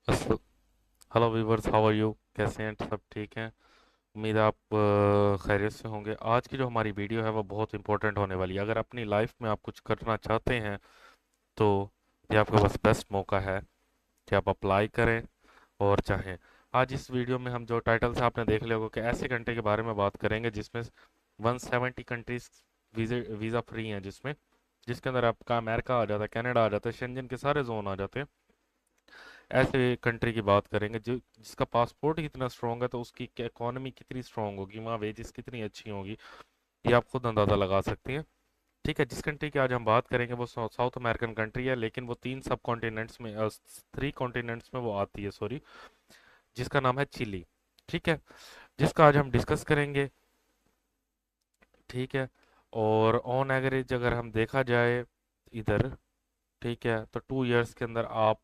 असल hello viewers, how are you? कैसे हैं? सब ठीक हैं? उम्मीद है आप खैरियत से होंगे। आज की जो हमारी वीडियो है वो बहुत इंपॉर्टेंट होने वाली है। अगर अपनी लाइफ में आप कुछ करना चाहते हैं तो ये आपके पास बेस्ट मौका है कि आप अप्लाई करें और चाहें। आज इस वीडियो में हम जो टाइटल से आपने देख लिया होगा कि ऐसे कंट्री के बारे में बात करेंगे जिसमें 170 कंट्रीज वीज़ा फ्री हैं, जिसके अंदर आपका अमेरिका आ जाता है, कनाडा आ जाता है, शेंजन के सारे जोन आ जाते हैं। ऐसे कंट्री की बात करेंगे जो जिसका पासपोर्ट ही इतना स्ट्रांग है, तो उसकी इकोनॉमी कितनी स्ट्रांग होगी, वहाँ वेजेस कितनी अच्छी होगी, ये आप खुद अंदाज़ा लगा सकती हैं। ठीक है, जिस कंट्री की आज हम बात करेंगे वो साउथ अमेरिकन कंट्री है, लेकिन वो तीन सब कॉन्टिनेंट्स में, थ्री कॉन्टिनेंट्स में वो आती है, सॉरी, जिसका नाम है चिली। ठीक है, जिसका आज हम डिस्कस करेंगे। ठीक है, और ऑन एवरेज अगर हम देखा जाए इधर, ठीक है, तो 2 इयर्स के अंदर आप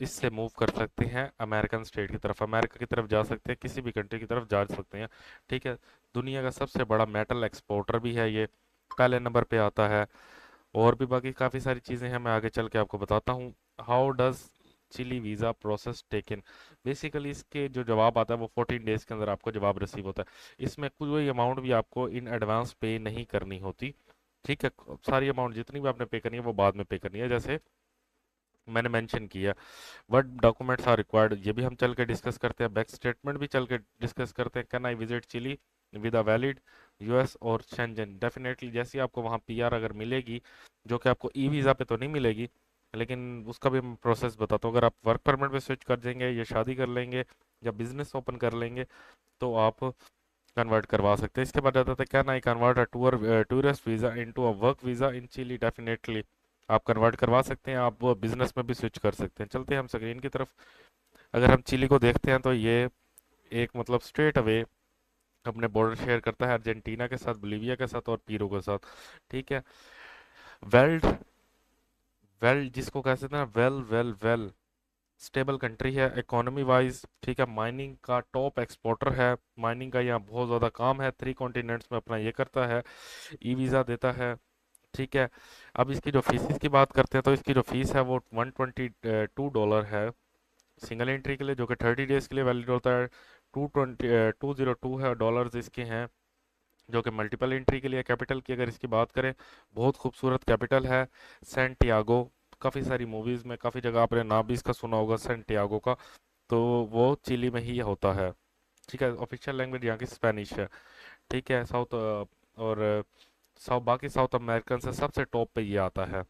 इससे मूव कर सकते हैं अमेरिकन स्टेट की तरफ, अमेरिका की तरफ जा सकते हैं, किसी भी कंट्री की तरफ जा सकते हैं। ठीक है, दुनिया का सबसे बड़ा मेटल एक्सपोर्टर भी है ये, पहले नंबर पे आता है। और भी बाकी काफ़ी सारी चीज़ें हैं, मैं आगे चल के आपको बताता हूँ। How does Chile visa process taken. Basically इसके जो जवाब आता है वो 14 डेज के अंदर आपको जवाब रिसीव होता है। इसमें कोई अमाउंट भी आपको इन एडवांस पे नहीं करनी होती। ठीक है, सारी अमाउंट जितनी भी आपने पे करनी है वो बाद में पे करनी है, जैसे मैंने मेंशन किया। व्हाट डॉक्यूमेंट्स आर रिक्वायर्ड, ये भी हम चल के डिस्कस करते हैं। बैंक स्टेटमेंट भी चल के डिस्कस करते हैं। Can I visit Chile with a valid US और शेंजन। डेफिनेटली, जैसी आपको वहाँ पीआर अगर मिलेगी, जो कि आपको ई वीज़ा पे तो नहीं मिलेगी, लेकिन उसका भी मैं प्रोसेस बताता हूँ। अगर आप वर्क परमिट पे स्विच कर देंगे या शादी कर लेंगे या बिजनेस ओपन कर लेंगे तो आप कन्वर्ट करवा सकते हैं। इसके बाद आता था, can I convert a tourist visa into a work visa in Chile. Definitely आप कन्वर्ट करवा सकते हैं, आप बिजनेस में भी स्विच कर सकते हैं। चलते हैं हम स्क्रीन की तरफ। अगर हम चिली को देखते हैं तो ये एक मतलब स्ट्रेट अवे अपने बॉर्डर शेयर करता है अर्जेंटीना के साथ, बोलीविया के साथ और पीरू के साथ। ठीक है, वेल्ड वेल जिसको कह सकते हैं well well well stable country है इकोनॉमी वाइज। ठीक है, माइनिंग का टॉप एक्सपोर्टर है, माइनिंग का यहाँ बहुत ज़्यादा काम है, थ्री कॉन्टिनेंट्स में अपना ये करता है, ई वीज़ा देता है। ठीक है, अब इसकी जो फीस की बात करते हैं तो इसकी जो फीस है वो $122 है सिंगल एंट्री के लिए, जो कि 30 डेज के लिए वैलिड होता है। 202 है डॉलर्स इसके हैं, जो कि मल्टीपल एंट्री के लिए। कैपिटल की अगर इसकी बात करें, बहुत खूबसूरत कैपिटल है सैंटियागो। काफ़ी सारी मूवीज़ में काफ़ी जगह आपने नाम भी इसका सुना होगा सैंटियागो का, तो वो चिली में ही होता है। ठीक है, ऑफिशियल लैंग्वेज यहाँ की स्पेनिश है। ठीक है, और साउथ बाकी साउथ अमेरिकन से सबसे टॉप पे ये आता है।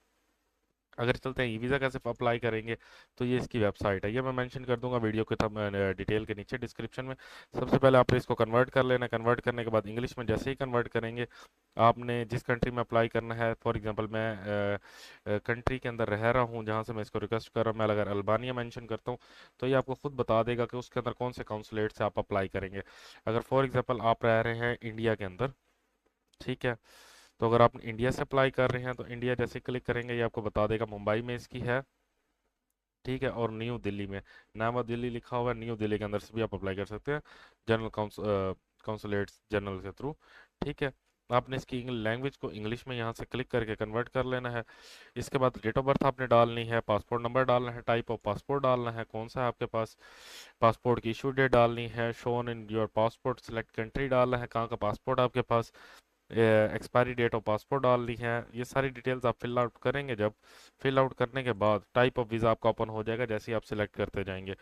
अगर चलते हैं ई वीज़ा कैसे अप्लाई करेंगे, तो ये इसकी वेबसाइट है, ये मैं मेंशन कर दूंगा वीडियो के डिटेल के नीचे डिस्क्रिप्शन में। सबसे पहले आपने इसको कन्वर्ट कर लेना। कन्वर्ट करने के बाद इंग्लिश में जैसे ही कन्वर्ट करेंगे, आपने जिस कंट्री में अप्लाई करना है, फॉर एग्जांपल मैं कंट्री के अंदर रह रहा हूँ जहाँ से मैं इसको रिक्वेस्ट कर रहा हूँ, मैं अगर अल्बानिया मेंशन करता हूँ तो ये आपको खुद बता देगा कि उसके अंदर कौन से काउंसलेट से आप अप्लाई करेंगे। अगर फॉर एग्जांपल आप रह रहे हैं इंडिया के अंदर, ठीक है, तो अगर आप इंडिया से अप्लाई कर रहे हैं तो इंडिया जैसे क्लिक करेंगे ये आपको बता देगा मुंबई में इसकी है। ठीक है, और न्यू दिल्ली में, नवा दिल्ली लिखा हुआ है, न्यू दिल्ली के अंदर से भी आप अप्लाई कर सकते हैं जनरल काउंसुलेट जनरल के थ्रू। ठीक है, आपने इसकी लैंग्वेज को इंग्लिश में यहाँ से क्लिक करके कन्वर्ट कर लेना है। इसके बाद डेट ऑफ बर्थ आपने डालनी है, पासपोर्ट नंबर डालना है, टाइप ऑफ पासपोर्ट डालना है, कौन सा है आपके पास, पासपोर्ट की इशू डेट डालनी है, shown in your passport, select country डालना है, कहाँ का पासपोर्ट आपके पास, एक्सपायरी डेट ऑफ पासपोर्ट डालनी है। ये सारी डिटेल्स आप फिल आउट करेंगे। जब फिल आउट करने के बाद टाइप ऑफ वीज़ा आपका ओपन हो जाएगा, जैसे ही आप सिलेक्ट करते जाएंगे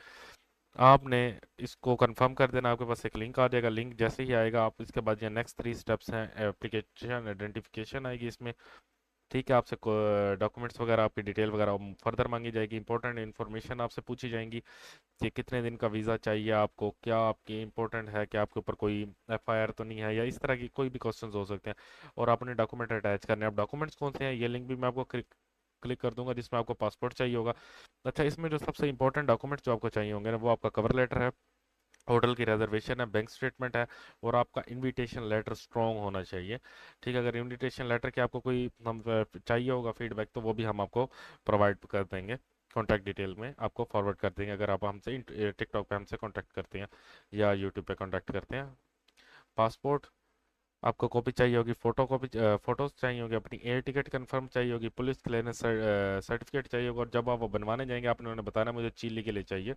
आपने इसको कंफर्म कर देना। आपके पास एक लिंक आ जाएगा, लिंक जैसे ही आएगा आप इसके बाद ये नेक्स्ट 3 स्टेप्स हैं, एप्लीकेशन आइडेंटिफिकेशन आएगी इसमें। ठीक है, आपसे डॉक्यूमेंट्स वगैरह, आपकी डिटेल वगैरह फर्दर मांगी जाएगी, इंपॉर्टेंट इन्फॉर्मेशन आपसे पूछी जाएंगी कि कितने दिन का वीज़ा चाहिए आपको, क्या आपकी इंपॉर्टेंट है, कि आपके ऊपर कोई एफआईआर तो नहीं है, या इस तरह की कोई भी क्वेश्चंस हो सकते हैं। और आपने डॉक्यूमेंट अटैच करने हैं। अब डॉक्यूमेंट्स कौन से हैं, ये लिंक भी मैं आपको क्लिक क्लिक कर दूंगा, जिसमें आपको पासपोर्ट चाहिए होगा। अच्छा, इसमें जो सबसे इंपॉर्टेंट डॉक्यूमेंट्स जो आपको चाहिए होंगे ना, वो आपका कवर लेटर है, होटल की रिजर्वेशन है, बैंक स्टेटमेंट है, और आपका इनविटेशन लेटर स्ट्रॉन्ग होना चाहिए। ठीक है, अगर इनविटेशन लेटर के आपको कोई हम चाहिए होगा फीडबैक, तो वो भी हम आपको प्रोवाइड कर देंगे, कॉन्टैक्ट डिटेल में आपको फॉरवर्ड कर देंगे, अगर आप हमसे टिकटॉक पे हमसे कॉन्टैक्ट करते हैं या यूट्यूब पे कॉन्टैक्ट करते हैं। पासपोर्ट, आपको कॉपी चाहिए होगी, फोटोज चाहिए होगी, अपनी एयर टिकट कंफर्म चाहिए होगी, पुलिस क्लियरेंस सर्टिफिकेट चाहिए होगा। और जब आप वो बनवाने जाएंगे आपने उन्हें बताना मुझे चिली के लिए चाहिए।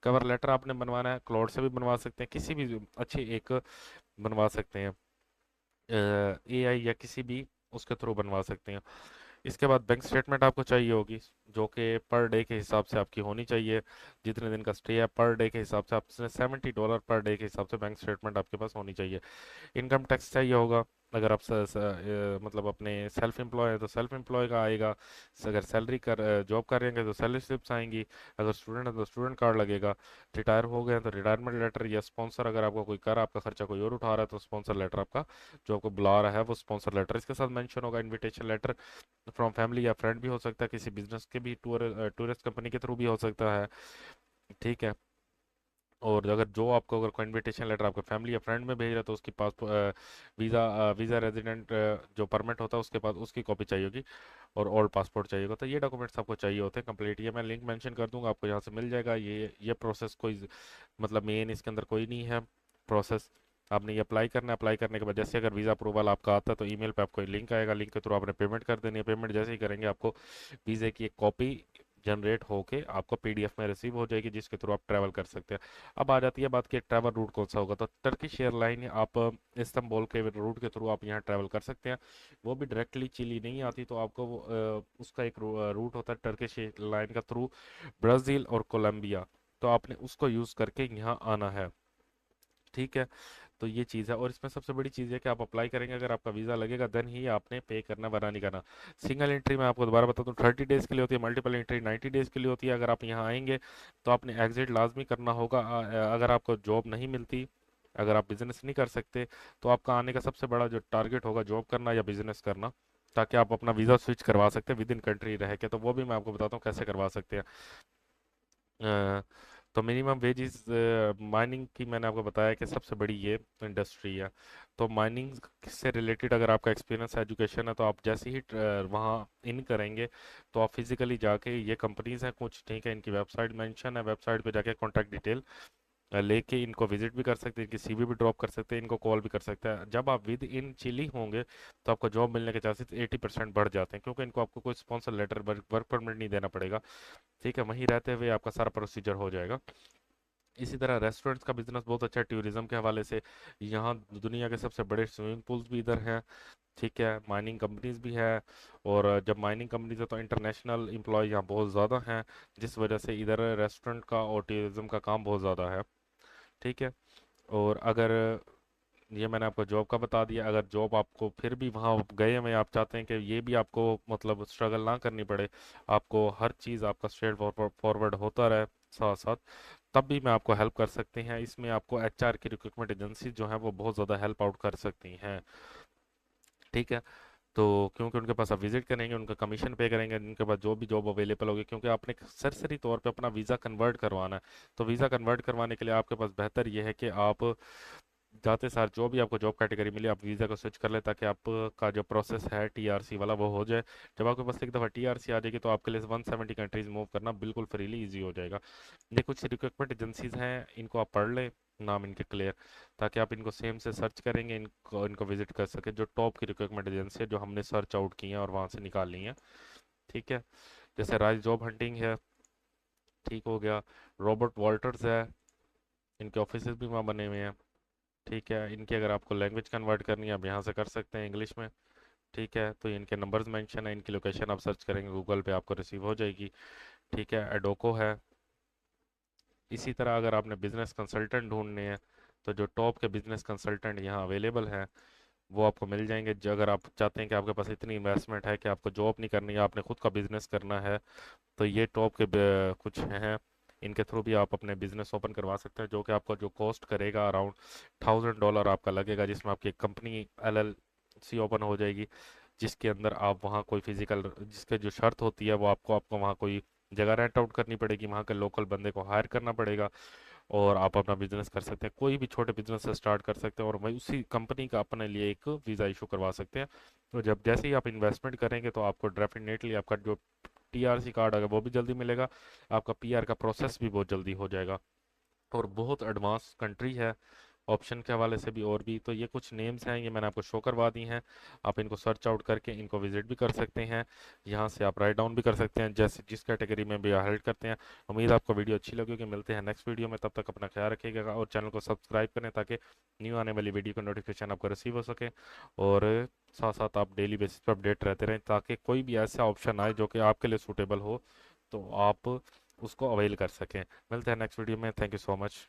कवर लेटर आपने बनवाना है, क्लाउड से भी बनवा सकते हैं, किसी भी अच्छी एक बनवा सकते हैं, एआई या किसी भी उसके थ्रू बनवा सकते हैं। इसके बाद बैंक स्टेटमेंट आपको चाहिए होगी, जो कि पर डे के हिसाब से आपकी होनी चाहिए। जितने दिन का स्टे है पर डे के हिसाब से आपने $70 पर डे के हिसाब से बैंक स्टेटमेंट आपके पास होनी चाहिए। इनकम टैक्स चाहिए होगा, अगर आप मतलब अपने सेल्फ एम्प्लॉय है तो सेल्फ एम्प्लॉय का आएगा। अगर सैलरी कर जॉब कर रहे हैं तो सैलरी स्लिप्स आएंगी। अगर स्टूडेंट है तो स्टूडेंट कार्ड लगेगा। रिटायर हो गए हैं तो रिटायरमेंट लेटर, या स्पॉन्सर अगर आपका कोई कर आपका खर्चा कोई और उठा रहा है तो स्पॉन्सर लेटर आपका जो आपको बुला रहा है वो स्पॉन्सर लेटर इसके साथ मेंशन होगा। इनविटेशन लेटर फ्रॉम फैमिली या फ्रेंड भी हो सकता है, किसी बिजनेस के भी टूरिस्ट कंपनी के थ्रू भी हो सकता है। ठीक है। और अगर जो आपको अगर कोई इनविटेशन लेटर आपके फैमिली या फ्रेंड में भेज रहा है तो उसकी पासपोर्ट वीज़ा रेजिडेंट जो परमिट होता है उसके पास उसकी कॉपी चाहिए होगी। और ओल्ड पासपोर्ट चाहिए होगा। तो ये डॉक्यूमेंट्स आपको चाहिए होते हैं कंप्लीट। ये मैं लिंक मेंशन कर दूंगा, आपको यहाँ से मिल जाएगा। ये प्रोसेस कोई मतलब मेन इसके अंदर कोई नहीं है प्रोसेस। आपने ये अप्लाई करना है, अप्लाई करने के बाद जैसे अगर वीज़ा अप्रूवल आपका आता है तो ईमेल पे आपको लिंक आएगा, लिंक के थ्रू आपने पेमेंट कर देनी है। पेमेंट जैसे ही करेंगे आपको वीज़े की एक कॉपी जनरेट होके आपको पीडीएफ में रिसीव हो जाएगी, जिसके थ्रू आप ट्रैवल कर सकते हैं। अब आ जाती है बात कि ट्रैवल रूट कौन सा होगा, तो टर्किश एयरलाइन आप इस्तांबुल के रूट के थ्रू आप यहाँ ट्रैवल कर सकते हैं। वो भी डायरेक्टली चिली नहीं आती, तो आपको उसका एक रूट होता है टर्किश एयरलाइन का थ्रू ब्राज़ील और कोलंबिया। तो आपने उसको यूज़ करके यहाँ आना है। ठीक है। तो ये चीज़ है, और इसमें सबसे बड़ी चीज़ है कि आप अप्लाई करेंगे, अगर आपका वीज़ा लगेगा देन ही आपने पे करना, वरना नहीं करना। सिंगल एंट्री में आपको दोबारा बता दूं 30 डेज़ के लिए होती है, मल्टीपल एंट्री 90 डेज़ के लिए होती है। अगर आप यहाँ आएंगे तो आपने एग्जिट लाजमी करना होगा। अगर आपको जॉब नहीं मिलती, अगर आप बिजनेस नहीं कर सकते, तो आपका आने का सबसे बड़ा जो टारगेट होगा जॉब करना या बिजनेस करना, ताकि आप अपना वीज़ा स्विच करवा सकते हैं विद इन कंट्री रह के। तो वो भी मैं आपको बताता हूँ कैसे करवा सकते हैं। अ, तो मिनिमम वेजेस माइनिंग की मैंने आपको बताया कि सबसे बड़ी ये इंडस्ट्री है। तो माइनिंग से रिलेटेड अगर आपका एक्सपीरियंस एजुकेशन है तो आप जैसे ही वहाँ इन करेंगे तो आप फिजिकली जाके, ये कंपनीज हैं कुछ, ठीक है, इनकी वेबसाइट मेंशन है, वेबसाइट पे जाके कॉन्टैक्ट डिटेल लेके इनको विजिट भी कर सकते हैं, इनकी सीवी भी ड्रॉप कर सकते हैं, इनको कॉल भी कर सकते हैं। जब आप विद इन चिली होंगे तो आपको जॉब मिलने के चांसेस 80% बढ़ जाते हैं, क्योंकि इनको आपको कोई स्पॉन्सर लेटर वर्क परमिट नहीं देना पड़ेगा। ठीक है, वहीं रहते हुए आपका सारा प्रोसीजर हो जाएगा। इसी तरह रेस्टोरेंट्स का बिजनेस बहुत अच्छा है टूरिज्म के हवाले से। यहाँ दुनिया के सबसे बड़े स्विमिंग पूल्स भी इधर हैं। ठीक है, माइनिंग कंपनीज भी है। और जब माइनिंग कंपनीज है तो इंटरनेशनल एम्प्लॉय यहाँ बहुत ज़्यादा हैं, जिस वजह से इधर रेस्टोरेंट का और टूरिज्म का काम बहुत ज़्यादा है। ठीक है। और अगर ये मैंने आपको जॉब का बता दिया, अगर जॉब आपको फिर भी वहाँ गए में आप चाहते हैं कि ये भी आपको मतलब स्ट्रगल ना करनी पड़े, आपको हर चीज़ आपका स्ट्रेट फॉरवर्ड होता रहे साथ साथ, तब भी मैं आपको हेल्प कर सकती हैं। इसमें आपको एचआर की रिक्रूटमेंट एजेंसी जो है वो बहुत ज़्यादा हेल्प आउट कर सकती हैं। ठीक है। तो क्योंकि उनके पास आप विजिट करेंगे, उनका कमीशन पे करेंगे, उनके पास जो भी जॉब अवेलेबल होगी, क्योंकि आपने सरसरी तौर पे अपना वीज़ा कन्वर्ट करवाना है। तो वीज़ा कन्वर्ट करवाने के लिए आपके पास बेहतर ये है कि आप जाते सार जो भी आपको जॉब कैटेगरी मिली आप वीज़ा को स्विच कर ले, ताकि आपका जो प्रोसेस है टीआरसी वाला वो हो जाए। जब आपके पास एक दफ़ा टीआरसी आ जाएगी तो आपके लिए 170 कंट्रीज मूव करना बिल्कुल फ्रीली इजी हो जाएगा। ये कुछ रिक्रूटमेंट एजेंसीज हैं, इनको आप पढ़ लें, नाम इनके क्लियर, ताकि आप इनको सेम से सर्च करेंगे, इनको इनको विजिट कर सके। जो टॉप की रिक्रूटमेंट एजेंसी है जो हमने सर्च आउट की हैं और वहाँ से निकाल ली हैं। ठीक है। जैसे राइज जॉब हंटिंग है, ठीक हो गया। रॉबर्ट वॉल्टर्स है, इनके ऑफिस भी वहाँ बने हुए हैं। ठीक है, इनकी अगर आपको लैंग्वेज कन्वर्ट करनी है आप यहाँ से कर सकते हैं इंग्लिश में। ठीक है, तो इनके नंबर्स मेंशन है, इनकी लोकेशन आप सर्च करेंगे गूगल पे आपको रिसीव हो जाएगी। ठीक है, एडोको है। इसी तरह अगर आपने बिजनेस कंसल्टेंट ढूंढने हैं तो जो टॉप के बिजनेस कंसल्टेंट यहाँ अवेलेबल हैं वो आपको मिल जाएंगे। जो अगर आप चाहते हैं कि आपके पास इतनी इन्वेस्टमेंट है कि आपको जॉब नहीं करनी है, आपने खुद का बिजनेस करना है, तो ये टॉप के कुछ हैं, इनके थ्रू भी आप अपने बिजनेस ओपन करवा सकते हैं, जो कि आपको जो कॉस्ट करेगा अराउंड $1000 आपका लगेगा, जिसमें आपकी कंपनी एलएलसी ओपन हो जाएगी, जिसके अंदर आप वहाँ कोई फिजिकल, जिसके जो शर्त होती है वो आपको आपको वहाँ कोई जगह रेंट आउट करनी पड़ेगी, वहाँ के लोकल बंदे को हायर करना पड़ेगा, और आप अपना बिजनेस कर सकते हैं। कोई भी छोटे बिजनेस से स्टार्ट कर सकते हैं और वही उसी कंपनी का अपने लिए एक वीज़ा इशू करवा सकते हैं। तो जब जैसे ही आप इन्वेस्टमेंट करेंगे तो आपको डेफिनेटली आपका जो टीआरसी कार्ड अगर वो भी जल्दी मिलेगा, आपका पीआर का प्रोसेस भी बहुत जल्दी हो जाएगा। और बहुत एडवांस कंट्री है, ऑप्शन के हवाले से भी और भी। तो ये कुछ नेम्स हैं, ये मैंने आपको शो करवा दी हैं। आप इनको सर्च आउट करके इनको विजिट भी कर सकते हैं, यहाँ से आप राइट डाउन भी कर सकते हैं जैसे जिस कैटेगरी में भी हेल्प करते हैं। उम्मीद है आपको वीडियो अच्छी लगी होगी। मिलते हैं नेक्स्ट वीडियो में, तब तक अपना ख्याल रखिएगा और चैनल को सब्सक्राइब करें ताकि न्यू आने वाली वीडियो का नोटिफिकेशन आपको रिसीव हो सके। और साथ साथ आप डेली बेसिस पर अपडेट रहते रहें ताकि कोई भी ऐसा ऑप्शन आए जो कि आपके लिए सूटेबल हो तो आप उसको अवेल कर सकें। मिलते हैं नेक्स्ट वीडियो में। Thank you so much.